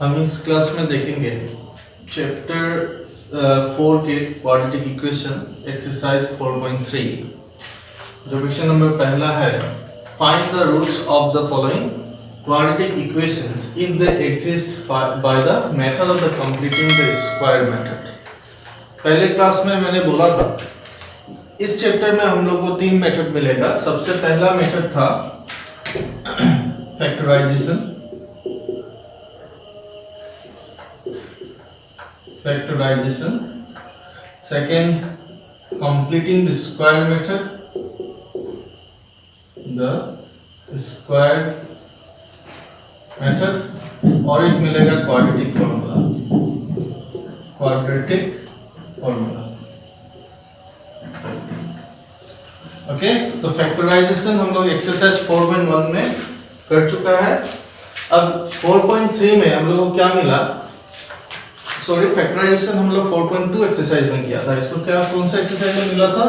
हम इस क्लास में देखेंगे चैप्टर 4 के क्वाड्रेटिक इक्वेशन एक्सरसाइज 4.3। जो क्वेश्चन नंबर पहला है, find the roots of the following quadratic equations if they exist by the method of the completing the square method. पहले क्लास में मैंने बोला था इस चैप्टर में हम लोग को 3 मेथड मिलेगा। सबसे पहला मेथड था factorisation, second completing the square method, the square method, और एक मिलेगा क्वाड्रेटिक फॉर्मूला। ओके, तो फैक्टराइजेशन हम लोग एक्सरसाइज 4.1 में कर चुका है। अब 4.3 में हम लोग को क्या मिला, सॉरी फैक्टराइजेशन हम लोग 4.2 एक्सरसाइज में किया था। इसको क्या कौन सा एक्सरसाइज में मिला था?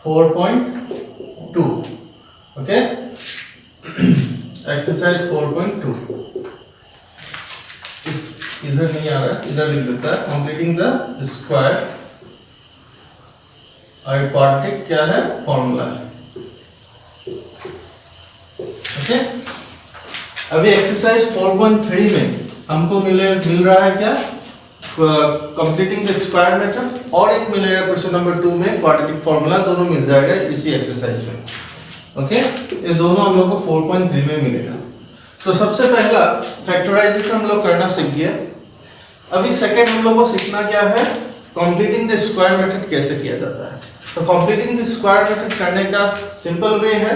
4.2। ओके, एक्सरसाइज 4.2 इस इधर नहीं आ रहा है, इधर लिख देता है। कंप्लीटिंग द स्क्वायर और क्वाड्रेटिक क्या है? फॉर्मूला है। ओके, अभी एक्सरसाइज 4.3 में हमको मिल रहा है क्या? कंप्लीटिंग द स्क्वायर मेथड, और एक मिलेगा क्वेश्चन नंबर 2 में क्वाड्रेटिक फॉर्मूला। दोनों मिल जाएगा इसी एक्सरसाइज में। ओके, ये दोनों हम लोग को 4.3 में मिलेगा। तो सबसे पहला फैक्टराइजेशन हम लोग करना सीख गए। अभी सेकंड हम लोग को सीखना क्या है? कंप्लीटिंग द स्क्वायर मेथड कैसे किया जाता है। तो कंप्लीटिंग द स्क्वायर मेथड करने का सिंपल वे है,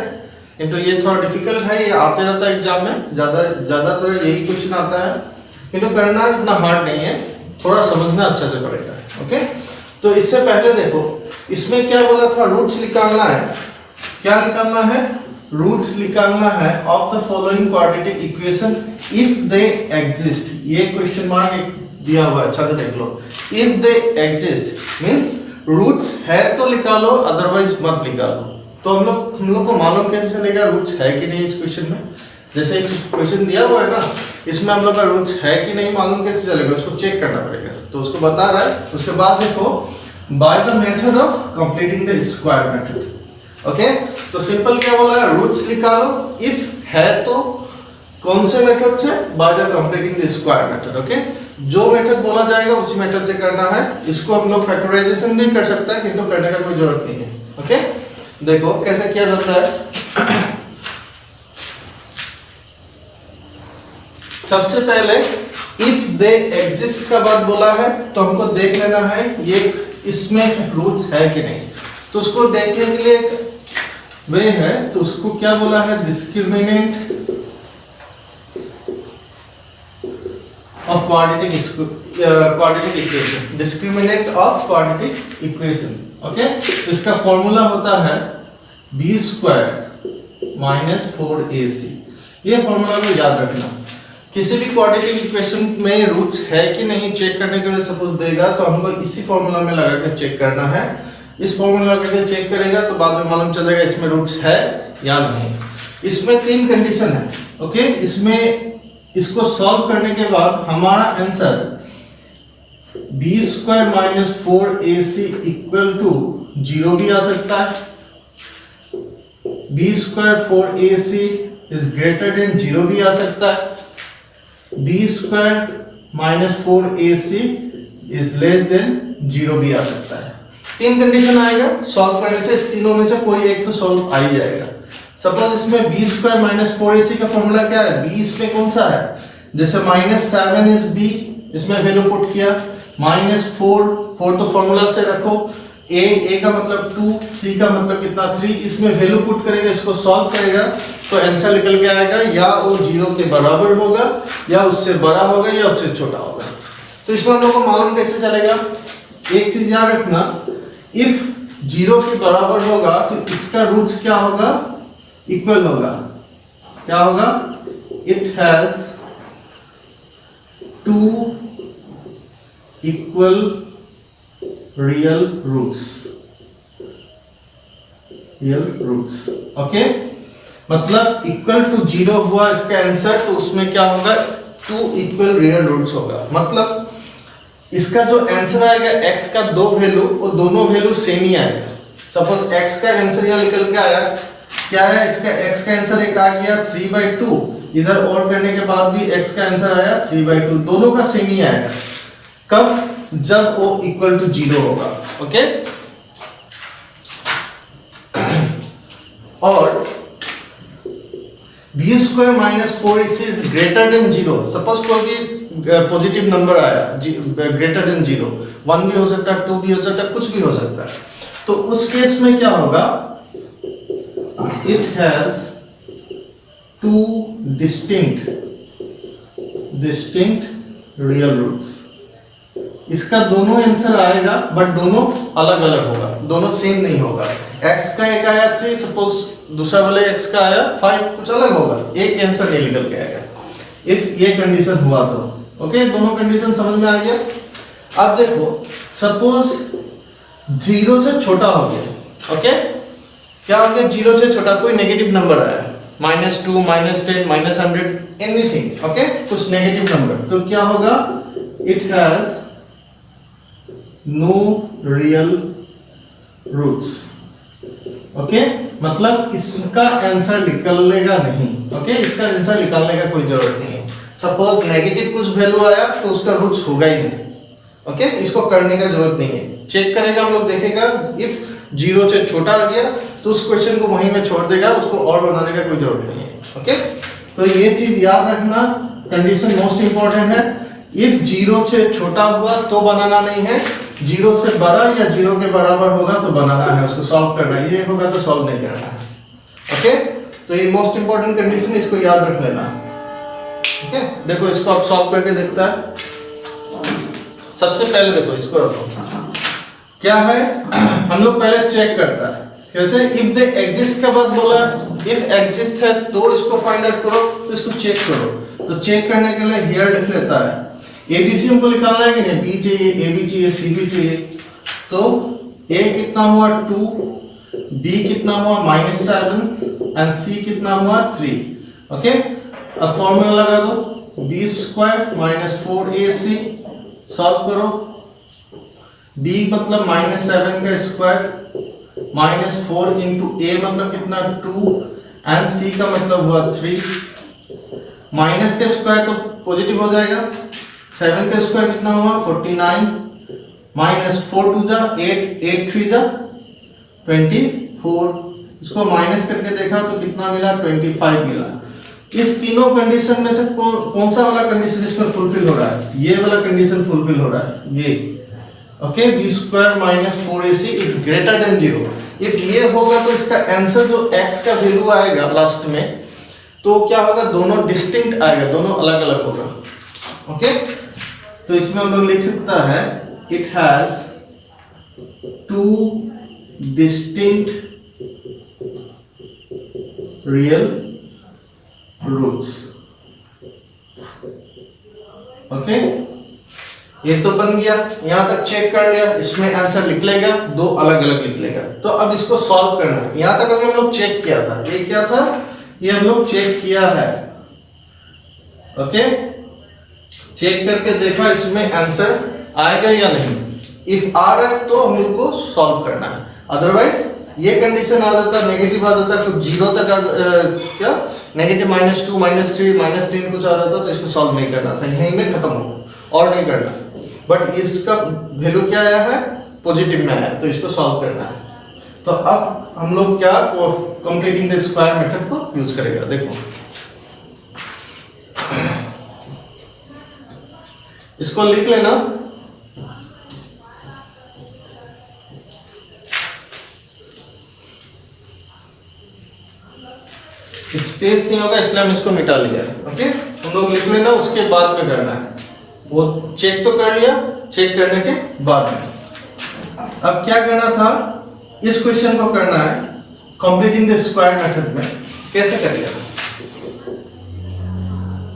किंतु ये थोड़ा डिफिकल्ट है। ये आते रहता है एग्जाम में, ज़्यादातर यही क्वेश्चन आता है, किंतु करना इतना हार्ड नहीं है, थोड़ा समझना अच्छे से पड़ेगा। ओके, तो इससे पहले देखो इसमें क्या बोला था? रूट्स निकालना है। क्या निकालना है? रूट्स निकालना है of the following quadratic equation if they exist. ये क्वेश्चन मार्क दिया हुआ है, अच्छा से देख लो। If they exist means roots है तो निकालो, अदरवाइज मत निकालो। तो हम लोग को मालूम कैसे चलेगा रूट्स है कि नहीं इस क्वेश्चन में? जैसे एक क्वेश्चन दिया हुआ है ना, इसमें हम लोग का रूट्स है कि नहीं मालूम कैसे चलेगा? उसको चेक करना पड़ेगा। तो उसको बता रहा है, उसके बाद देखो bye the method of completing the square method. Okay, तो सिंपल क्या बोला है? रूट्स निकालो। इफ है तो कौन से मेथड से? By the completing the square method. Okay, जो मेथड बोला जाएगा उसी मेथड से करना है। इसको हम लोग फैक्टराइजेशन भी कर सकता है, किंतु करने का कोई जरूरत नहीं है। ओके, देखो कैसे किया जाता है। सबसे पहले इफ दे एग्जिस्ट का बात बोला है, तो हमको देख लेना है ये इसमें रूट्स है कि नहीं। तो उसको देखने के लिए एक वे है, तो उसको क्या बोला है? Discriminant of quadratic equation. Discriminant of quadratic equation. Okay, इसका फॉर्मूला होता है b² माइनस 4ac। ये फॉर्मूला को याद रखना। किसी भी क्वाड्रेटिक इक्वेशन में रूट्स है कि नहीं चेक करने के लिए सपोज देगा, तो हमको इसी फॉर्मूला में लगा के चेक करना है। इस फॉर्मूला करके चेक करेगा तो बाद में मालूम चलेगा इसमें रूट्स है या नहीं। इसमें 3 कंडीशन है। ओके, इसमें इसको सॉल्व करने के बाद हमारा answer b² minus 4ac equal to 0 भी आ सकता है। b² 4ac is greater than 0 भी आ सकता है। b² minus 4ac is less than 0 भी आ सकता है। 3 कंडीशन आएगा सॉल्व करने से। इस तीनों में से कोई एक तो सॉल्व आ ही जाएगा। सपोज इसमें b² माइनस 4ac का फॉर्मूला क्या है? b इसमें कौन सा है? जैसे -7 इज b, इसमें वैल्यू पुट किया। -4 तो फॉर्मूला से रखो। a का मतलब 2, c का मतलब कितना 3। इसमें वैल्यू पुट करेगा, इसको सॉल्व करेगा तो आंसर निकल के आएगा या वो 0 के बराबर होगा, या उससे बड़ा होगा, या उससे छोटा होगा। तो इसमें हम लोग को मालूम कैसे चलेगा? एक चीज याद रखना, इफ 0 के बराबर होगा तो इसका रूट्स क्या होगा? इक्वल होगा। क्या होगा? It has 2 equal real roots. Okay, मतलब इक्वल टू 0 हुआ इसका आंसर, तो उसमें क्या होगा? 2 इक्वल रियल रूट्स होगा। मतलब इसका जो आंसर आएगा x का दो वैल्यू, वो दोनों वैल्यू सेम ही आएगा। सपोज x का आंसर यहाँ निकल के आया, क्या है इसका x का आंसर एक आ गया 3/2, इधर और करने के बाद भी x का आंसर आया 3/2, दोनों का सेम ही आएगा। कब? जब वो इक्वल टू 0 होगा। ओके, और b square minus 4ac is greater than 0। Suppose कोई भी पॉजिटिव नंबर आया ग्रेटर देन 0, 1 भी हो सकता है, 2 भी हो सकता है, कुछ भी हो सकता है। तो उस केस में क्या होगा? It has two distinct real roots. इसका दोनों आंसर आएगा बट दोनों अलग अलग होगा, दोनों सेम नहीं होगा। x का एक आया 3, सपोज दूसरा वाले x का आया 5, कुछ अलग होगा, एक आंसर नहीं निकल के आएगा। इफ ये कंडीशन हुआ तो ओके, दोनों कंडीशन समझ में आ गया। अब देखो सपोज 0 से छोटा हो गया। ओके, क्या हो गया? 0 से छोटा कोई नेगेटिव नंबर आया, -2, -10, -100, एनीथिंग। ओके, कुछ नेगेटिव नंबर, तो क्या होगा? It has no real roots. Okay, मतलब इसका आंसर निकलेगा नहीं। ओके, इसका आंसर निकालने का कोई जरूरत नहीं है। सपोज नेगेटिव कुछ वैल्यू आया तो उसका रूट्स होगा ही नहीं। ओके, इसको करने का जरूरत नहीं है। चेक करेगा, हम लोग देखेगा इफ 0 से छोटा आ गया तो उस क्वेश्चन को वहीं में छोड़ देगा, उसको और बनाने का कोई जरूरत नहीं है। ओके, तो ये चीज याद रखना, कंडीशन मोस्ट इंपॉर्टेंट है। इफ 0 से छोटा हुआ तो बनाना नहीं है, 0 से बड़ा या 0 के बराबर होगा तो बनाना है, उसको सॉल्व करना है। ये होगा तो सॉल्व नहीं करना है। ओके, तो ये मोस्ट इंपॉर्टेंट कंडीशन, इसको याद रख लेना। ओके, देखो इसको आप सॉल्व करके देखता है। सबसे पहले देखो इसको रखो, क्या है हम लोग पहले चेक करता है कैसे। इफ दे एग्जिस्ट का बाद बोला, इफ एग्जिस्ट है तो इसको फाइंड आउट करो, तो इसको चेक करो। तो चेक करने के लिए हियर लिख लेता है। एबीसी हमको निकालना है कि नहीं? बी चाहिए, ए बी चाहिए, सी बी चाहिए। तो ए कितना हुआ 2, बी कितना हुआ -7 एंड सी कितना हुआ 3। ओके, अब फॉर्मूला लगा दो, B square minus 4ac, solve करो। b मतलब -7 का स्क्वायर -4 इंटू ए मतलब कितना 2 एंड c का मतलब हुआ 3। माइनस का स्क्वायर तो पॉजिटिव हो जाएगा, 7 का स्क्वायर कितना हुआ 49 -4 2 जा 8, 8 3 जा 24। इसको माइनस करके देखा तो कितना मिला 25 मिला। इस तीनों कंडीशन में से कौन सा वाला कंडीशन इसमें फुलफिल हो रहा है? ये वाला कंडीशन फुलफिल हो रहा है, ये। Okay, b square minus 4ac is greater than 0। If ये होगा तो इसका आंसर जो x का वैल्यू आएगा लास्ट में, तो क्या होगा? दोनों डिस्टिंक्ट आएगा, दोनों अलग अलग होगा। ओके, तो इसमें हम लोग लिख सकता है it has 2 distinct real roots. Okay, ये तो बन गया, यहां तक चेक कर लिया, इसमें आंसर लिख लेगा, दो अलग अलग लिख लेगा। तो अब इसको सॉल्व करना है। यहां तक अभी हम लोग चेक किया था, ये क्या था? ये हम लोग चेक किया है। ओके, चेक करके देखा इसमें आंसर आएगा या नहीं। इफ आ रहा है तो हम लोग को सॉल्व करना है, अदरवाइज ये कंडीशन आ जाता, नेगेटिव आ जाता, कुछ 0 तक क्या नेगेटिव -2 -3 -10 कुछ आ जाता, तो इसको सॉल्व नहीं करना था, यहीं में खत्म हो और नहीं करना। बट इसका वैल्यू क्या आया है? पॉजिटिव में आया, तो इसको सॉल्व करना है। तो अब हम लोग क्या कंप्लीटिंग द स्क्वायर मेथड को यूज करेगा। देखो इसको लिख लेना, स्पेस नहीं होगा इसलिए हम इसको मिटा लिया। ओके, हम लोग लिख लेना, उसके बाद में करना है। वो चेक तो कर लिया, चेक करने के बाद में अब क्या करना था? इस क्वेश्चन को करना है कंप्लीटिंग द स्क्वायर मेथड में। कैसे करेंगे?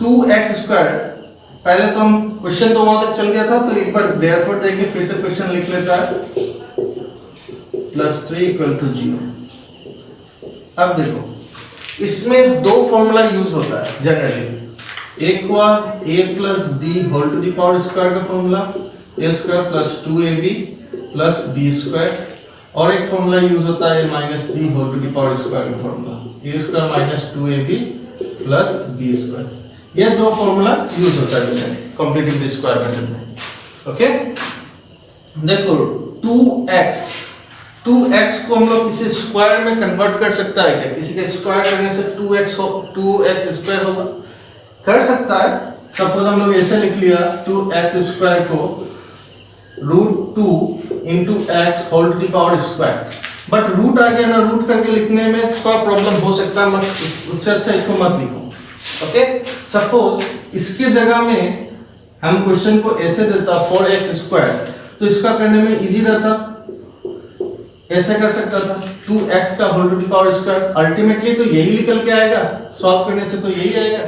2x², पहले तो हम क्वेश्चन तो वहां तक चल गया था, तो एक बार देयरफॉर देखिए, फिर से क्वेश्चन लिख लेता है +3 = 0। अब देखो इसमें दो फॉर्मूला यूज होता है जनरली। एक हुआ a plus B whole to the power square का formula a square plus 2ab plus b square, और एक फॉर्मूला यूज होता है minus B whole to the power square का formula a square minus 2ab plus b square. ये दो formula use होता है कंप्लीटिंग द स्क्वायर मेथड में। ओके, देखो 2x को हम लोग किसी स्क्वायर में कन्वर्ट कर सकता है क्या? किसी के स्क्वायर करने से 2x स्क्वायर होगा, कर सकता है। सपोज हम लोग ऐसे लिख लिया 2x स्क्वायर को √2 into x whole to the power square, but root आ गया ना, रूट करके लिखने में थोड़ा प्रॉब्लम हो सकता है, उससे अच्छा इसको मत लिखो। ओके, सपोज इसके जगह में हम क्वेश्चन को ऐसे देता 4x स्क्वायर, तो इसका करने में इजी रहता, ऐसे कर सकता था 2x का whole to the power square, ultimately तो यही निकल के आएगा, सॉल्व करने से तो यही आएगा,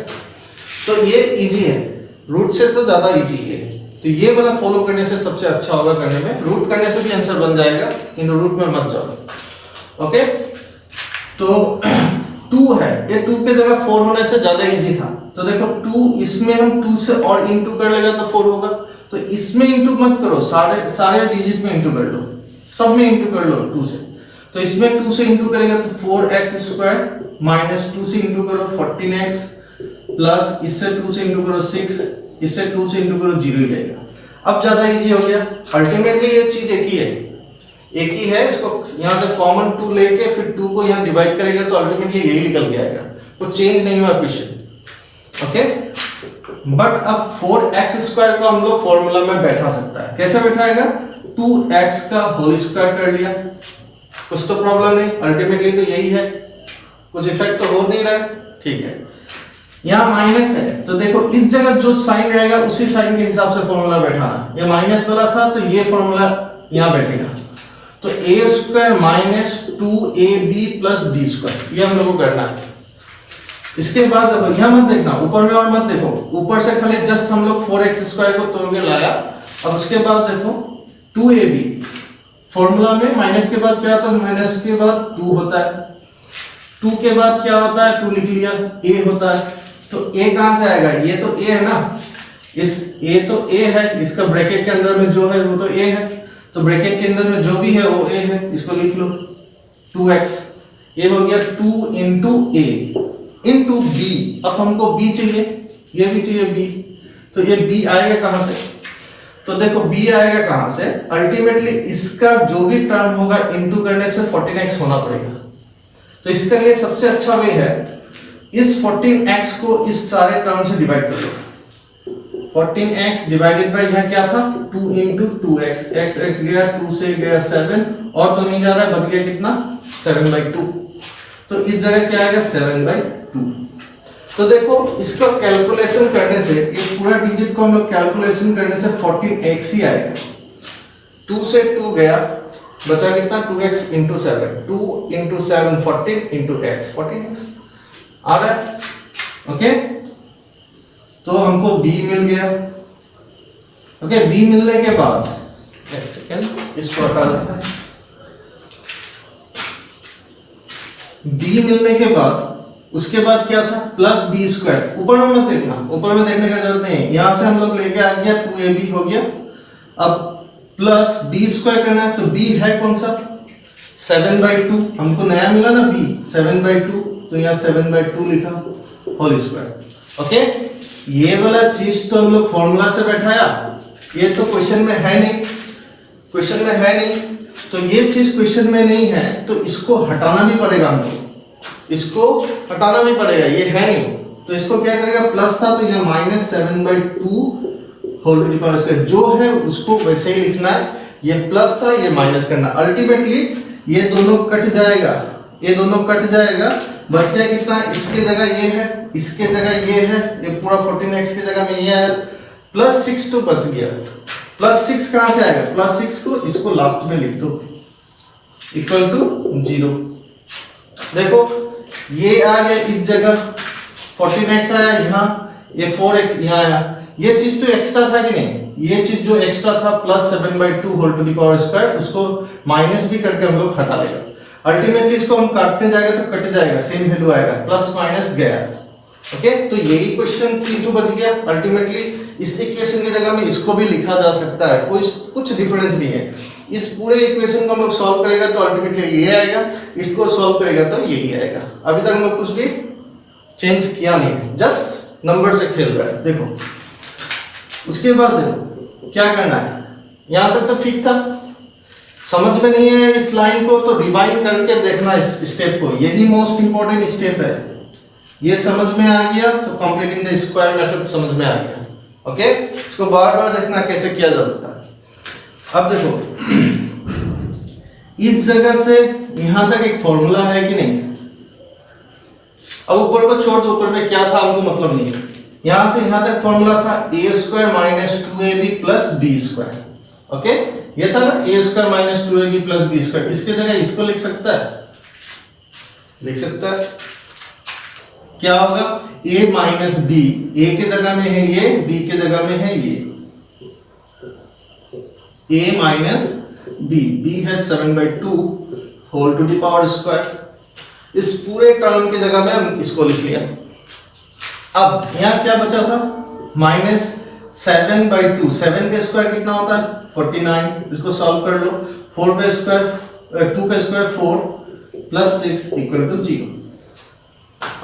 तो ये इजी है, रूट से तो ज्यादा इजी है। तो ये वाला फॉलो करने से सबसे अच्छा होगा करने में, रूट करने से भी आंसर बन जाएगा, इन रूट में मत जाओ। ओके, तो 2 है, ये 2 के जगह 4 होने से ज्यादा इजी था, तो देखो 2 इसमें हम 2 से और इंटू कर लेगा तो 4 होगा, तो इसमें इंटू मत करो, सारे डिजिट में इंटू कर लो, सब में इंटू कर लो 2 से, तो इसमें 2 से इंटू करेगा तो 4x स्क्वायर माइनस 2 से इंटू करो 14x प्लस इससे 2 से इंटू करो 6, इससे 2 से इंटू करो 0 ही रहेगा। अब ज्यादा इजी हो गया, अल्टीमेटली ये चीज एक ही है, इसको यहाँ से कॉमन 2 लेके फिर 2 को यहाँ डिवाइड करेगा तो अल्टीमेटली यही निकल के आएगा, तो चेंज नहीं हुआ क्वेश्चन। ओके, बट अब 4x स्क्वायर को हम लोग फॉर्मूला में बैठा सकता है, कैसे बैठाएगा? 2x का होल स्क्वायर कर लिया, कुछ तो प्रॉब्लम नहीं, अल्टीमेटली तो यही है, कुछ इफेक्ट तो हो नहीं रहा है, ठीक है। यहाँ माइनस है, तो देखो इस जगह जो साइन रहेगा उसी साइन के हिसाब से फॉर्मूला बैठाना, ये माइनस वाला था तो ये फॉर्मूला यहाँ बैठेगा, तो a square minus 2ab plus b square, ये हम लोग को करना है। इसके बाद देखो यहाँ मत देखना, ऊपर में और मत देखो, ऊपर से खाली जस्ट हम लोग 4x स्क्वायर को तोड़ के लाया, अब उसके बाद देखो 2ab फॉर्मूला में माइनस के बाद क्या होता है, माइनस के बाद 2 होता है, 2 के बाद क्या होता है, 2 लिख लिया, a होता है, तो a कहां से आएगा, ये तो a है ना, इस a तो a है, इसका ब्रैकेट के अंदर में जो है वो तो a है, तो ब्रैकेट के अंदर में जो भी है वो a है, इसको लिख लो 2x, ये हो गया 2 इंटू a इंटू b, अब हमको b चाहिए, ये भी चाहिए b, तो ये b आएगा कहां से, तो देखो b आएगा कहां से, अल्टीमेटली इसका जो भी टर्म होगा इंटू करने से 14x होना पड़ेगा, तो इसके लिए सबसे अच्छा वे है इस 14x को इस सारे टर्म से डिवाइड कर लो, 14x डिवाइडेड बाय यहाँ क्या था 2 इंटू 2x, x गया 2 से गया 7 और तो नहीं जा रहा है, बच गया कितना 7/2, तो इस जगह क्या आएगा 7/2। तो देखो इसका कैलकुलेशन करने से, ये पूरा डिजिट को हम लोग कैलकुलेशन करने से 14x ही आएगा, 2 से 2 गया, बचा कितना 2x into 7, 2 into 7 14 into x, 14x आ रहा है। ओके, तो हमको b मिल गया। ओके, b मिलने के बाद एक सेकेंड इसको हटा देते हैं, b मिलने के बाद उसके बाद क्या था प्लस b स्क्वायर, ऊपर में मत देखना, ऊपर में देखने का जरूरत नहीं है, यहां से हम लोग लेके आ गया 2ab हो गया, अब प्लस b स्क्वायर करना है, तो b है कौन सा 7/2, हमको नया मिला ना b 7/2, तो यहाँ 7/2 लिखा होल स्क्वायर। ओके, ये वाला चीज तो हम लोग फॉर्मूला से बैठाया, ये तो क्वेश्चन में है नहीं, क्वेश्चन में है नहीं, तो ये चीज क्वेश्चन में नहीं है, तो इसको हटाना भी पड़ेगा हमको, इसको हटाना भी पड़ेगा, ये है नहीं, तो इसको क्या करेगा, प्लस था तो यहाँ minus 7/2 whole to the power square, जो है उसको वैसे ही लिखना है, ये प्लस था ये माइनस करना, अल्टीमेटली ये दोनों कट जाएगा, ये दोनों कट जाएगा, बच गया कितना, इसके जगह ये है, इसके जगह ये है, ये पूरा 14x की जगह में ये है, प्लस 6 तो बच गया, प्लस 6 कहां से आएगा, प्लस 6 को इसको लास्ट में लिख दो इक्वल टू 0। देखो ये आ गया इस जगह 14x आया यहाँ, ये 4x यहाँ आया, ये चीज तो एक्स्ट्रा था कि नहीं, ये चीज जो एक्स्ट्रा था plus 7/2 whole to the power square, उसको माइनस भी करके हम लोग हटा देगा, अल्टीमेटली इसको हम काटने जाएगा तो कट जाएगा, सेम वैल्यू आएगा, प्लस माइनस गया, ओके तो यही क्वेश्चन 3 तो बच गया अल्टीमेटली। इस इक्वेशन की जगह में इसको भी लिखा जा सकता है, कोई कुछ डिफरेंस नहीं है। इस पूरे इक्वेशन को हम लोग सॉल्व करेगा तो अल्टीमेटली ये आएगा, इसको सॉल्व करेगा तो यही आएगा। अभी तक हम लोग कुछ भी चेंज किया नहीं, जस्ट नंबर से खेल रहा है। देखो उसके बाद देखो क्या करना है, यहां तक तो ठीक था, समझ में नहीं है इस लाइन को तो रिवाइंड करके देखना इस स्टेप को, यही मोस्ट इंपॉर्टेंट स्टेप है। ये समझ में आ गया तो कंप्लीटिंग द स्क्वायर मेथड समझ में आ गया। ओके इसको बार बार देखना कैसे किया जा सकता है। अब देखो इस जगह से यहां तक एक फॉर्मूला है कि नहीं, अब ऊपर को छोड़ दो, ऊपर में क्या था हमको मतलब नहीं है। यहां से यहां तक फॉर्मूला था a square minus 2ab plus b square. Okay ये था ना a square minus 2ab plus b square. इसके जगह इसको लिख सकता है, लिख सकता है। क्या होगा a माइनस b, a के जगह में है ये, b के जगह में है ये, a माइनस b है 7/2 whole to the power square. इस पूरे टर्म की जगह में हम इसको लिख लिया। अब यहाँ क्या बचा था माइनस 7/2, 7 का स्क्वायर कितना होता है 49, इसको सॉल्व कर लो। 4 का स्क्वायर 2 का square 4 plus 6 equal to 0।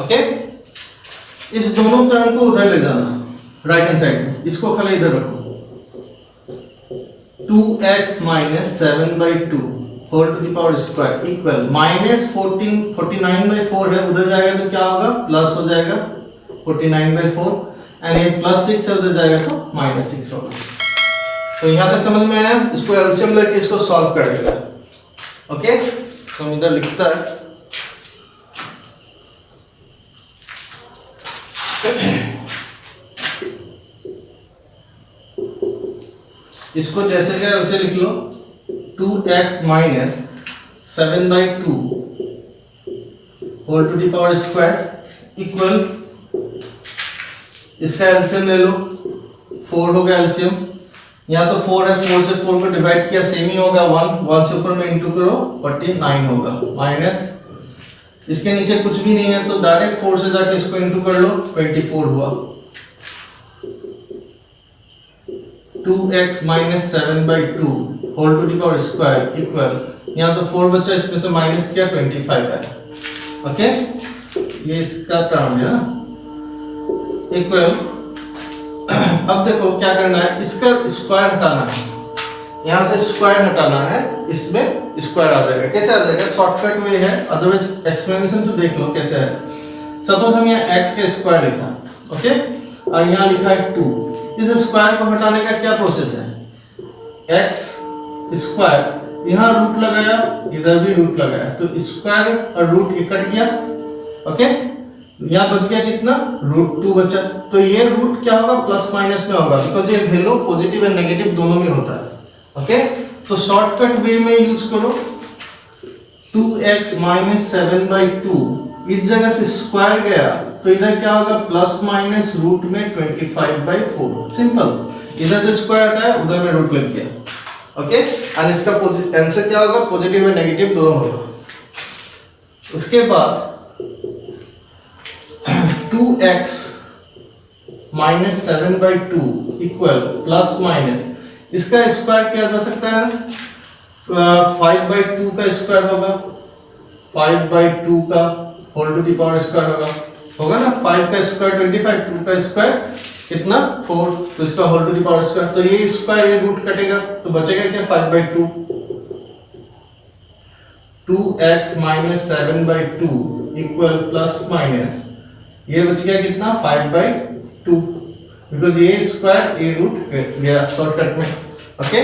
Okay इस दोनों टर्म को उधर ले जाना राइट हैंड साइड में, इसको खाली इधर रखो। 2x minus 7/2 whole to the power square equal minus 49/4 है, उधर जाएगा तो क्या होगा प्लस हो जाएगा 49/4 एंड ये प्लस 6 है उधर जाएगा तो माइनस 6 होगा। तो यहां तक समझ में आया, इसको एलसीएम लेके इसको सॉल्व कर देगा। ओके तो हम इधर लिखता है इसको जैसे क्या वैसे लिख लो। 2x minus 7/2 whole to the power square equal, इसका एलसीएम ले लो, 4 होगा एलसीएम, यहाँ तो 4 है, 4 से 4 को डिवाइड किया सेम ही होगा 1 से ऊपर में इंटू करो 49 होगा, माइनस इसके नीचे कुछ भी नहीं है तो डायरेक्ट 4 से जाके इसको इंटू कर लो 24 हुआ। 2x minus 7/2 whole to the power square equal, यहाँ तो 4 बचा, इसमें से माइनस किया 25 है। ओके ये इसका टर्म है ना इक्वल। अब देखो क्या करना है, इसका स्क्वायर हटाना है, यहाँ से स्क्वायर हटाना है, इसमें स्क्वायर आ जाएगा। कैसे आ जाएगा, शॉर्टकट वे है, अदरवाइज एक्सप्लेनेशन तो देख लो कैसे है। सपोज हम यहाँ x का स्क्वायर लिखा, ओके और यहाँ लिखा है 2, इस स्क्वायर को हटाने का क्या प्रोसेस है, x स्क्वायर, यहाँ रूट लगाया, इधर भी रूट लगाया, तो स्क्वायर और रूट कट गया। ओके यहाँ बच गया कितना √2 बचा, तो ये रूट क्या होगा प्लस माइनस में होगा, बिकॉज ये वैल्यू पॉजिटिव एंड नेगेटिव दोनों में होता है। ओके तो शॉर्टकट वे में यूज करो, 2x माइनस 7/2, इस जगह से स्क्वायर गया तो इधर क्या होगा प्लस माइनस रूट में 25/4, सिंपल। इधर से स्क्वायर हटाया उधर में रूट लग गया। ओके एंड इसका आंसर क्या होगा पॉजिटिव एंड नेगेटिव दोनों होगा। उसके बाद 2x minus 7/2 equal plus minus, इसका स्क्वायर किया जा सकता है 5/2 का स्क्वायर होगा, 5/2 का whole to the power square होगा ना, 5 का स्क्वायर 25, 2 का स्क्वायर कितना 4, तो इसका whole to the power square, तो ये स्क्वायर ये रूट कटेगा तो बचेगा क्या 5/2। 2x minus 7/2 equal plus minus, ये बच गया कितना 5/2, बिकॉज ये स्क्वायर ये रूट गया शॉर्टकट में। ओके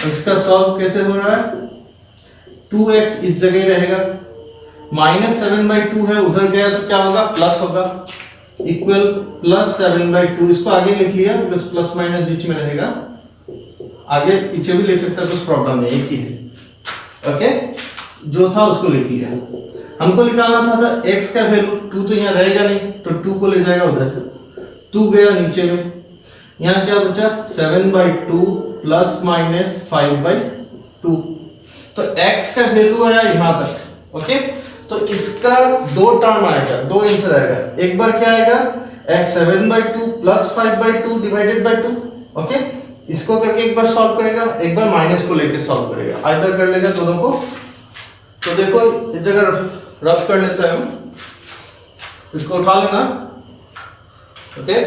इसका सॉल्व कैसे हो रहा है, 2x इस जगह रहेगा, माइनस 7/2 है उधर गया तो क्या होगा प्लस होगा, इक्वल प्लस 7/2, इसको आगे लिख लिया बिकॉज प्लस माइनस बीच में रहेगा, आगे पीछे भी लिख सकता है कुछ प्रॉब्लम नहीं, एक ही है। ओके जो था उसको लिख लिया। हमको निकालना था x का वैल्यू, 2 तो यहाँ रहेगा नहीं तो 2 को ले जाएगा उधर, 2 गया नीचे में, यहाँ क्या बचा 7/2 प्लस माइनस 5/2, तो x का वैल्यू आया यहाँ तक। ओके तो इसका दो टर्म आएगा, दो आंसर आएगा, एक बार क्या आएगा x 7/2 plus 5/2 divided by 2। Okay, इसको करके एक बार सॉल्व करेगा, एक बार माइनस को लेके सॉल्व करेगा, आइदर कर लेगा दोनों को। तो देखो इस जगह रफ कर लेता है, इसको उठा लेना। ओके,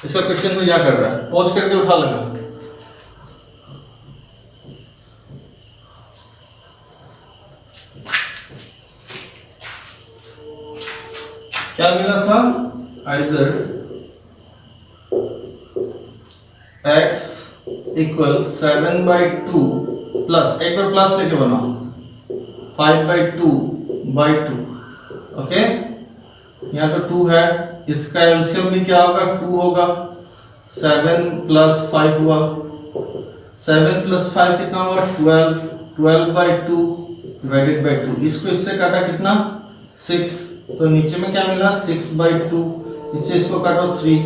इसका क्वेश्चन को क्या कर रहा है, पॉज करके उठा लेना। क्या मिला था, आइदर x इक्वल 7/2 प्लस, एक बार प्लस लेके बनाओ, 5/2/2। ओके, यहाँ तो 2 है, इसका एलसीएम भी क्या होगा, 2 होगा। 7 + 5 हुआ, 7 + 5 कितना हुआ, 12, 12/2 डिवाइडेड बाय 2। इसको इससे काटा कितना, 6, तो नीचे में क्या मिला, 6/2, इससे इसको काटो 3,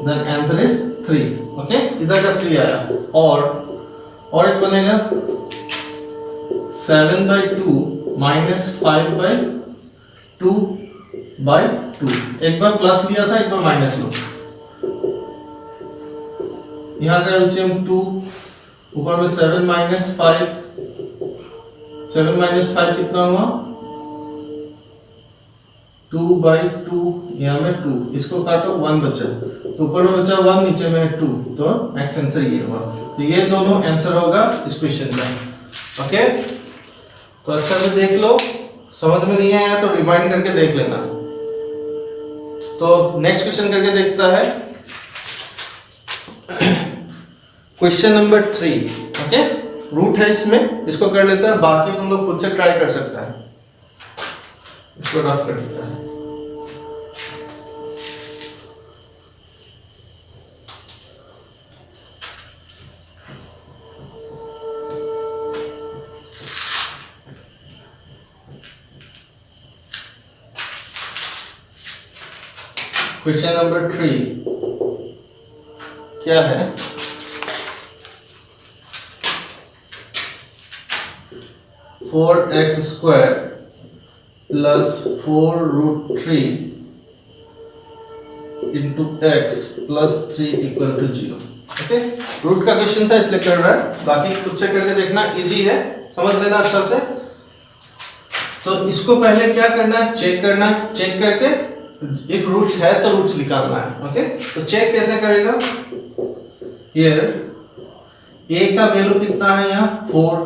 देन आंसर इज 3। ओके, इधर का 3 आया। और एक बनेगा 7/2 माइनस 5/2/2। एक बार प्लस लिया था, एक बार माइनस लो। यहाँ का एलसीएम 2, ऊपर में 7 - 5, 7 - 5 कितना हुआ, 2/2, यहाँ में 2, इसको काटो 1 बचा, तो ऊपर में बचा 1, नीचे में 2, तो नेक्स्ट आंसर ये हुआ। तो ये दोनों आंसर होगा इस क्वेश्चन का। ओके, तो अच्छा से देख लो, समझ में नहीं आया तो रिवाइंड करके देख लेना। तो नेक्स्ट क्वेश्चन करके देखता है, क्वेश्चन नंबर 3। ओके, रूट है इसमें, इसको कर लेता है, बाकी तुम लोग खुद से ट्राई कर सकता है। इसको रफ कर देता है। क्वेश्चन नंबर 3 क्या है, four X square plus 4√3 into X plus 3 equal to 0। Okay, root का क्वेश्चन था इसलिए कर रहा है, बाकी खुद से करके देखना, इजी है, समझ लेना अच्छा से। तो इसको पहले क्या करना है, चेक करना है, चेक करके इफ रूट्स है तो रूट्स निकालना है। ओके, तो चेक कैसे करेगा, हियर a का वैल्यू कितना है, यहाँ 4,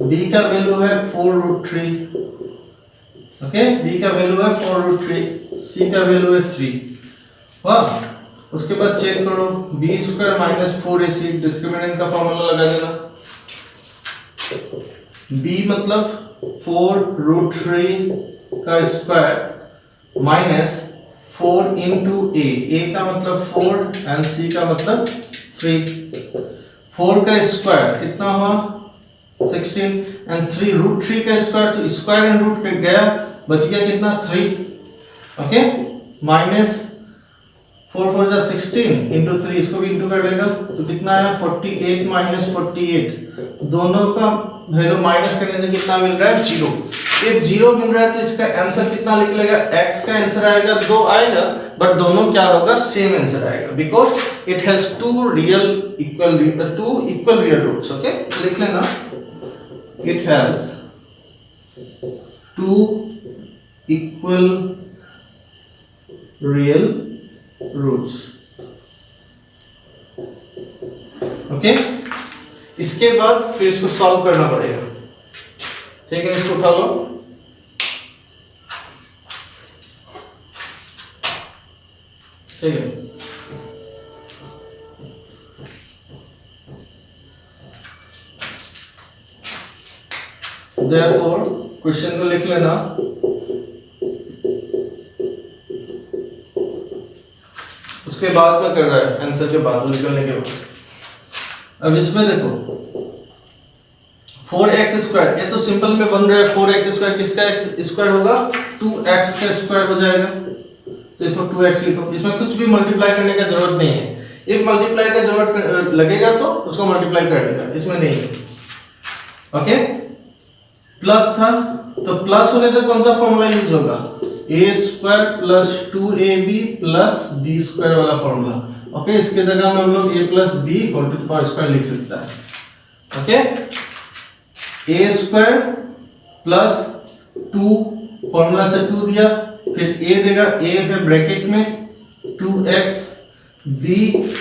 b का वैल्यू है 4√3। ओके, b का वैल्यू है 4√3, c का वैल्यू है 3। वाह, उसके बाद चेक करो, b² - 4ac, डिस्क्रिमिनेंट का फॉर्मूला लगा देना। b मतलब 4√3 का स्क्वायर माइनस 4 इंटू a का मतलब 4 एंड c का मतलब 3। 4 का स्क्वायर कितना हुआ, 16, एंड 3√3 का स्क्वायर, तो स्क्वायर एंड रूट कट गया, बच गया कितना, 3। ओके, माइनस 4 4 जा 16 इंटू 3, इसको भी इंटू कर लेगा, तो कितना आया, 48 - 48। दोनों का वैल्यू माइनस करने से कितना मिल रहा है, 0। एक 0 मिल रहा है तो इसका आंसर कितना निकलेगा, x का आंसर आएगा 2 आएगा, बट दोनों क्या होगा, सेम आंसर आएगा, because it has two equal real roots. Okay, लिख लेना, it has 2 equal real roots। Okay, इसके बाद फिर इसको सॉल्व करना पड़ेगा। ठीक है, इसको उठा लो। ठीक है, therefore क्वेश्चन को लिख लेना, उसके बाद में कर रहा है, आंसर के बाद निकलने के बाद। अब इसमें देखो 4x², ये तो सिंपल में बन रहा है, 4x², किसका x² होगा, 2x का स्क्वायर हो जाएगा, तो इसको 2x लिखो। इसमें कुछ भी मल्टीप्लाई करने का जरूरत नहीं है, एक मल्टीप्लाई का जरूरत लगेगा तो उसको मल्टीप्लाई कर देगा, इसमें नहीं है। ओके, प्लस था तो प्लस होने से कौन सा फॉर्मूला यूज होगा, a square plus 2ab plus B square वाला फॉर्मूला। ओके, इसके जगह में हम लोग a plus B whole to the power square लिख सकता है। Okay, a square plus 2 formula से 2 दिया, फिर a देगा, a है ब्रैकेट में 2x, b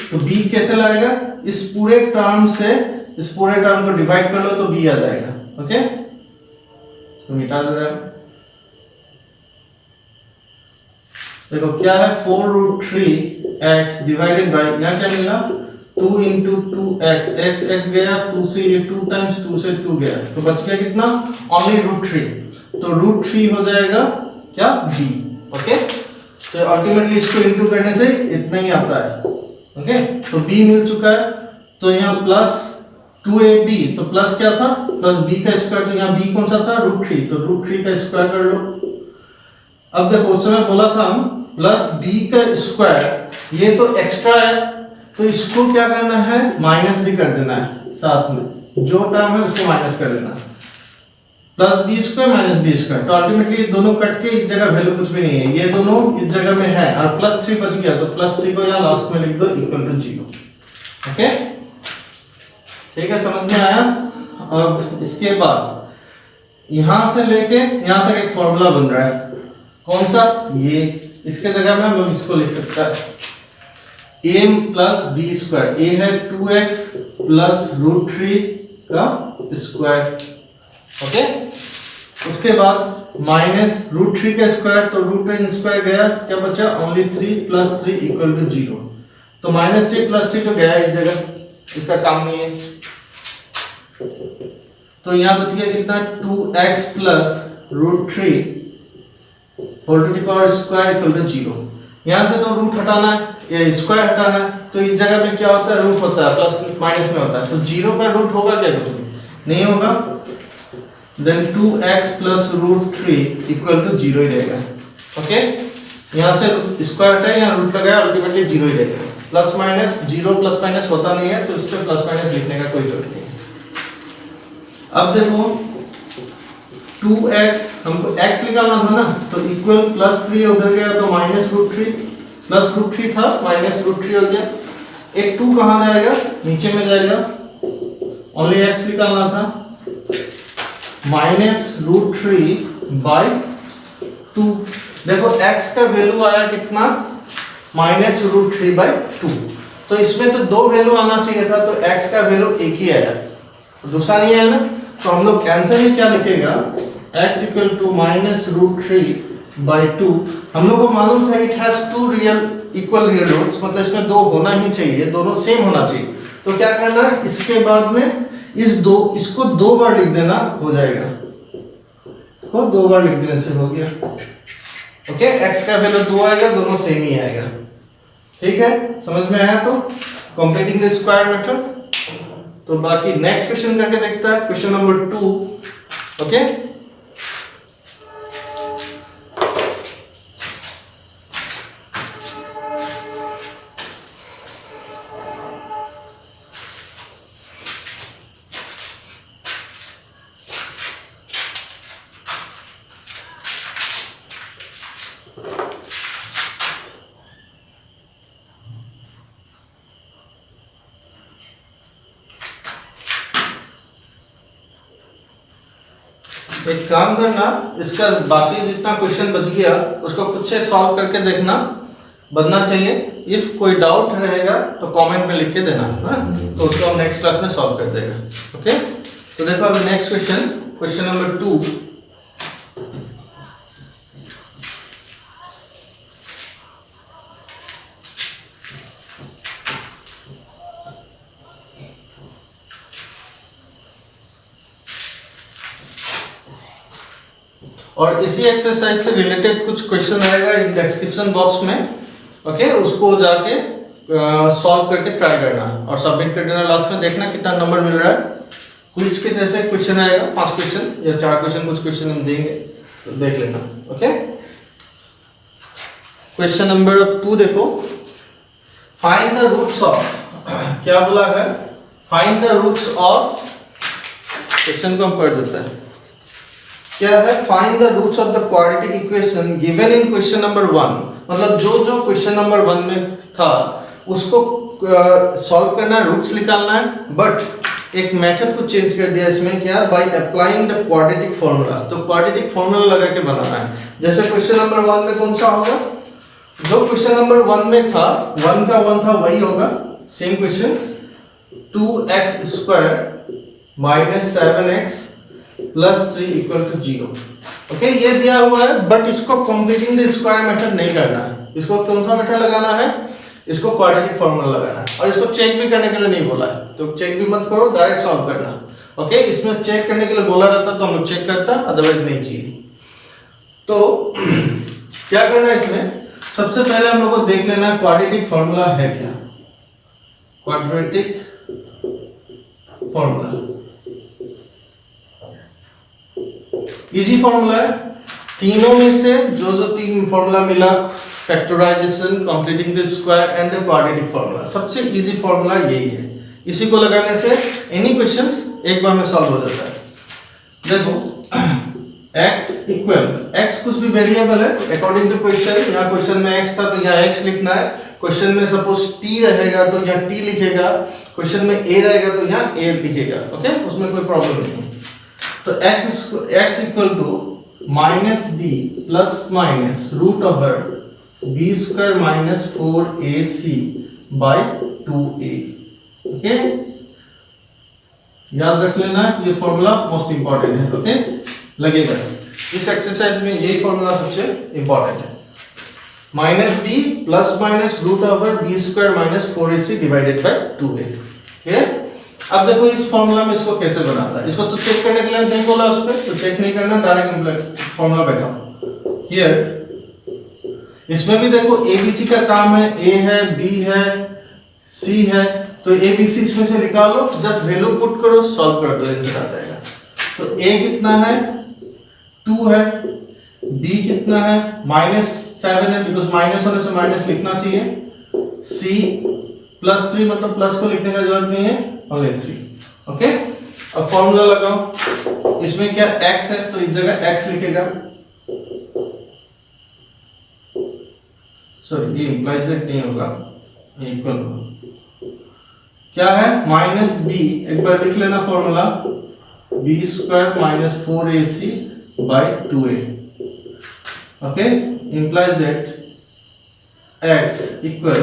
तो b कैसे लाएगा, इस पूरे टर्म से इस पूरे टर्म को डिवाइड कर लो तो b आ जाएगा। ओके, तो मिटा दे रहा है। देखो क्या है, 4√3x डिवाइडेड बाय, यहाँ क्या मिला 2 into 2x, x गया 2 से, ये 2 टाइम्स 2 से 2 गया, तो बच गया कितना, ओनली √3, तो √3 हो जाएगा क्या, b। ओके, तो अल्टीमेटली इसको इनटू करने से इतना ही आता है। ओके, तो b मिल चुका है, तो यहाँ प्लस 2ab, तो प्लस क्या था, प्लस b का स्क्वायर, तो यहाँ b कौन सा था, √3, तो √3 का स्क्वायर कर लो। अब देखो उस समय बोला था हम प्लस b का स्क्वायर, ये तो एक्स्ट्रा है, तो इसको क्या करना है, माइनस भी कर देना है साथ में, जो टर्म है उसको माइनस कर देना है, plus B square minus B square, तो अल्टीमेटली दोनों कट के इस जगह वैल्यू कुछ भी नहीं है, ये दोनों इस जगह में है, और प्लस 3 बच गया, तो प्लस 3 को यहाँ लास्ट में लिख दो इक्वल टू 0। ओके, ठीक है, समझ में आया। अब इसके बाद यहां से लेके यहां तक एक फॉर्मूला बन रहा है, कौन सा, ये, इसके जगह में हम लोग इसको लिख सकते हैं a plus B square, a है 2x प्लस √3 का स्क्वायर। ओके, उसके बाद माइनस √3 का स्क्वायर, तो √3 स्क्वायर गया, क्या बचा, ओनली 3 प्लस 3 इक्वल टू 0, तो -3 प्लस 3 तो गया इस जगह, इसका काम नहीं है, तो यहाँ बच गया कितना, 2x plus √3 whole to the power square equal to 0। यहाँ से तो रूट हटाना है, ये स्क्वायर हटाना है, तो इस जगह पे क्या होता है, रूट होता है, प्लस माइनस में होता है, तो 0 का रूट होगा क्या, कुछ नहीं होगा, then 2x plus √3 equal to 0 ही रहेगा। ओके, यहाँ से स्क्वायर हटाए, यहाँ रूट लगाया, अल्टीमेटली 0 ही रहेगा, प्लस माइनस 0 प्लस माइनस होता नहीं है, तो इस पे प्लस माइनस लिखने का कोई जरूरत नहीं है। अब देखो 2x, हमको x निकालना था ना, तो इक्वल प्लस 3 उधर गया, तो माइनस √3, प्लस √3 था माइनस √3 हो गया, एक 2 कहाँ जाएगा, नीचे में जाएगा, ओनली x निकालना था, माइनस √3 बाई 2। देखो x का वैल्यू आया कितना, माइनस √3 बाई 2, तो इसमें तो 2 वैल्यू आना चाहिए था, तो x का वैल्यू एक ही आया, दूसरा नहीं है ना, तो हम लोग आंसर में क्या लिखेगा, x equal to minus √3 by 2। हम लोग को मालूम था it has 2 real equal real roots, मतलब इसमें 2 होना ही चाहिए, दोनों सेम होना चाहिए, तो क्या करना है, इसके बाद में इसको 2 बार लिख देना, हो जाएगा, इसको 2 बार लिख देने से हो गया। ओके, x का वैल्यू 2 आएगा, दोनों सेम ही आएगा। ठीक है, समझ में आया, तो कंप्लीटिंग द स्क्वायर मेथड। तो बाकी नेक्स्ट क्वेश्चन करके देखता है, क्वेश्चन नंबर 2। ओके, एक काम करना, इसका बाकी जितना क्वेश्चन बच गया उसको खुद से सॉल्व करके देखना, बनना चाहिए। इफ कोई डाउट रहेगा तो कमेंट में लिख के देना, तो उसको हम नेक्स्ट क्लास में सॉल्व कर देगा। ओके, तो देखो अभी नेक्स्ट क्वेश्चन, क्वेश्चन नंबर 2। और इसी एक्सरसाइज से रिलेटेड कुछ क्वेश्चन आएगा डिस्क्रिप्शन बॉक्स में। ओके, उसको जाके सॉल्व करके ट्राई करना और सबमिट कर देना। लास्ट में देखना कितना नंबर मिल रहा है। क्विज के जैसे क्वेश्चन आएगा, 5 क्वेश्चन या 4 क्वेश्चन, कुछ क्वेश्चन हम देंगे, तो देख लेना। ओके, क्वेश्चन नंबर 2 देखो, फाइंड द रूट्स ऑफ, क्या बोला है, find the roots of, question को हम पढ़ देते हैं। क्या है, find the roots of the quadratic equation given in question number 1। मतलब जो जो क्वेश्चन नंबर 1 में था उसको सॉल्व करना है, रूट्स निकालना है, बट एक मेथड को चेंज कर दिया इसमें, क्या, by applying the quadratic formula. तो क्वाड्रेटिक फॉर्मूला लगा के बनाना है। जैसे क्वेश्चन नंबर 1 में कौन सा होगा, जो क्वेश्चन नंबर 1 में था 1 का 1 था वही होगा, सेम क्वेश्चन, 2x स्क्वायर minus 7x plus 3 equal to 0। Okay, ये दिया हुआ है, बट इसको कंप्लीटिंग द स्क्वायर मेथड नहीं करना है। इसको कौन सा मेथड लगाना है, इसको क्वाड्रेटिक फॉर्मूला लगाना है। और इसको चेक भी करने के लिए नहीं बोला है, तो चेक भी मत करो, डायरेक्ट सॉल्व करना। ओके, इसमें चेक करने के लिए बोला रहता तो हम लोग चेक करता, अदरवाइज नहीं चाहिए। तो क्या करना है इसमें, सबसे पहले हम लोग को देख लेना है क्वाड्रेटिक फॉर्मूला है क्या। क्वाड्रेटिक फॉर्मूला इजी फॉर्मूला है, तीनों में से जो जो तीन फॉर्मूला मिला, factorization, completing the square and the quadratic formula, सबसे इजी फॉर्मूला यही है। इसी को लगाने से एनी क्वेश्चंस एक बार में सॉल्व हो जाता है। देखो x इक्वल, x कुछ भी वेरिएबल है अकॉर्डिंग टू क्वेश्चन। यहाँ क्वेश्चन में x था तो यहाँ x लिखना है, क्वेश्चन में सपोज t रहेगा तो यहाँ t लिखेगा, क्वेश्चन में a रहेगा तो यहाँ a लिखेगा। ओके, उसमें कोई प्रॉब्लम नहीं है। तो x equal to minus B plus minus root over B square minus 4ac by 2a। Okay, याद रख लेना ये फॉर्मूला मोस्ट इंपॉर्टेंट है। ओके, लगेगा इस एक्सरसाइज में यही फॉर्मूला सबसे इंपॉर्टेंट है, minus B plus minus root over B square minus 4ac divided by 2a। ठीक, अब देखो इस फॉर्मूला में इसको कैसे बनाता है। इसको तो चेक करने के लिए नहीं बोला उस पर, तो चेक नहीं करना, डायरेक्ट फॉर्मूला बैठा हियर। इसमें भी देखो ABC का काम है, A है, B है, C है, तो ABC इसमें से निकालो, जस्ट वैल्यू पुट करो, सॉल्व कर दो, आंसर आ जाएगा। तो A कितना है, 2 है, B कितना है, -7 है, बिकॉज माइनस होने से माइनस लिखना चाहिए, C +3 मतलब प्लस को लिखने का जरूरत नहीं है, ओनली 3। ओके, अब फॉर्मूला लगाओ। इसमें क्या x है तो इस जगह x लिखेगा, सॉरी ये इंप्लाइज दैट नहीं होगा, इक्वल क्या है, माइनस बी, एक बार लिख लेना formula, B square minus 4ac by 2a। Okay, implies that x equal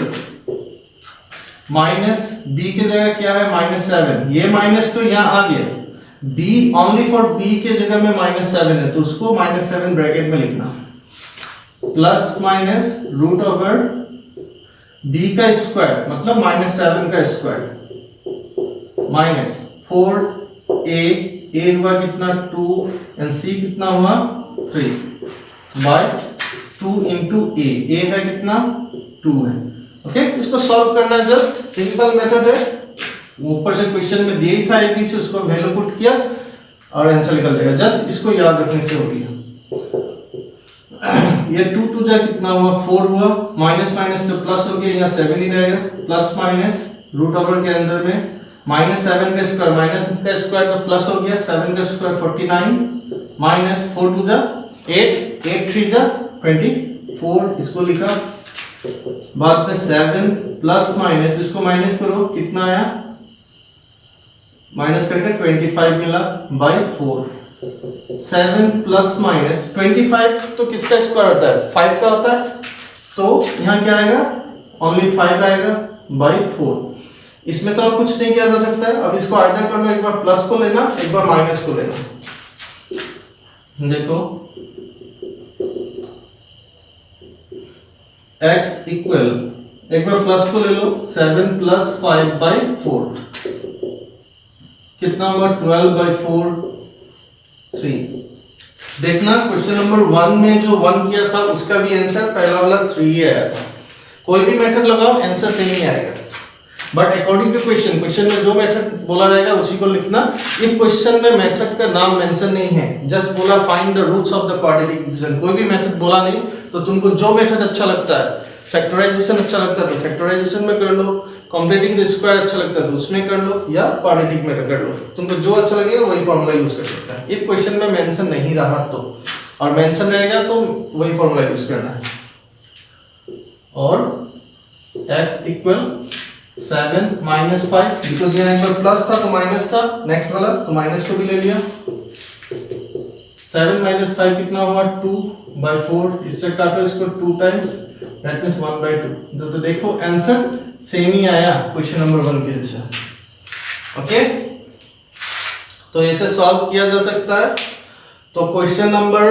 minus B की जगह क्या है, -7, ये माइनस तो यहाँ आ गया, b ओनली फॉर b के जगह में -7 है तो उसको -7 ब्रैकेट में लिखना, plus minus root over b का स्क्वायर मतलब -7 का स्क्वायर माइनस 4a हुआ कितना 2 एंड c कितना हुआ 3 बाय 2 इंटू a है कितना 2 है। ओके, इसको सॉल्व करना जस्ट सिंपल मेथड है, ऊपर से क्वेश्चन में दिया ही था ABC, उसको वैल्यू पुट किया और आंसर निकल जाएगा। जस्ट इसको याद रखने से हो गया। ये 2 जा कितना हुआ 4 हुआ, माइनस माइनस तो प्लस हो गया, यहाँ 7 ही रहेगा, प्लस माइनस रूट ओवर के अंदर में -7 का स्क्वायर माइनस का स्क्वायर तो प्लस हो गया, 7 का स्क्वायर 49 माइनस 4 2 जा 8 8 3 जा 24, इसको लिखा, बाद में 7 प्लस माइनस, इसको माइनस करो कितना आया, माइनस करके 25 मिला बाई 4, 7 प्लस माइनस 25 तो किसका स्क्वायर होता है 5 का होता है, तो यहाँ क्या आएगा ओनली 5 आएगा बाई 4। इसमें तो और कुछ नहीं किया जा सकता है। अब इसको आइदर करना, एक बार प्लस को लेना, एक बार माइनस को लेना। देखो x इक्वल, एक बार प्लस को ले लो, 7 प्लस 5 बाई 4 कितना होगा 12 बाई 4 3। देखना क्वेश्चन नंबर 1 में जो 1 किया था उसका भी आंसर पहला वाला 3 ही आया था। कोई भी मेथड लगाओ आंसर सेम ही आएगा, but according to question, question में जो मेथड बोला जाएगा उसी को लिखना। इस क्वेश्चन में मेथड का नाम मेंशन नहीं है, जस्ट बोला find the roots of the quadratic equation, कोई भी मेथड बोला नहीं। तो तुमको जो मेथड अच्छा लगता है, फैक्टराइजेशन अच्छा लगता है तो फैक्टराइजेशन में कर लो, कंप्लीटिंग द स्क्वायर अच्छा लगता है तो उसमें कर लो या क्वाड्रेटिक में कर लो, तुमको जो अच्छा लगेगा वही फॉर्मूला यूज कर सकता है। इफ क्वेश्चन में मेंशन नहीं रहा तो, और मेंशन रहेगा तो वही फॉर्मूला यूज करना है। और x इक्वल 7 माइनस 5, बिकॉज यहाँ एक बार प्लस था तो माइनस था, नेक्स्ट वाला तो माइनस को भी ले लिया। 7 माइनस 5 कितना हुआ 2/4, इससे काटो इसको 2 टाइम्स, दैट मींस 1/2। तो देखो आंसर सेम ही आया क्वेश्चन नंबर 1 के जैसा। ओके, तो ऐसे सॉल्व किया जा सकता है। तो क्वेश्चन नंबर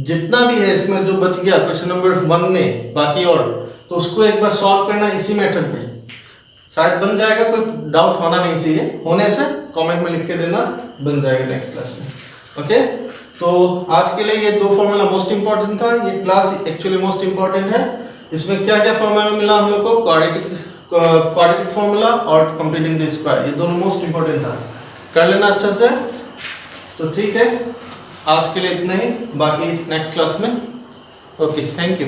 जितना भी है इसमें जो बच गया क्वेश्चन नंबर 1 में बाकी और, तो उसको एक बार सॉल्व करना इसी मेथड में, शायद बन जाएगा, कोई डाउट होना नहीं चाहिए, होने से कमेंट में लिख के देना, बन जाएगा नेक्स्ट क्लास में। ओके, तो आज के लिए ये 2 फॉर्मूला मोस्ट इंपॉर्टेंट था, ये क्लास एक्चुअली मोस्ट इंपॉर्टेंट है। इसमें क्या क्या फॉर्मूला मिला हम लोग को, क्वाड्रेटिक फॉर्मूला और कंप्लीटिंग द स्क्वायर, ये दोनों मोस्ट इंपॉर्टेंट था, कर लेना अच्छा से। तो ठीक है, आज के लिए इतना ही, बाकी नेक्स्ट क्लास में। Okay, thank you.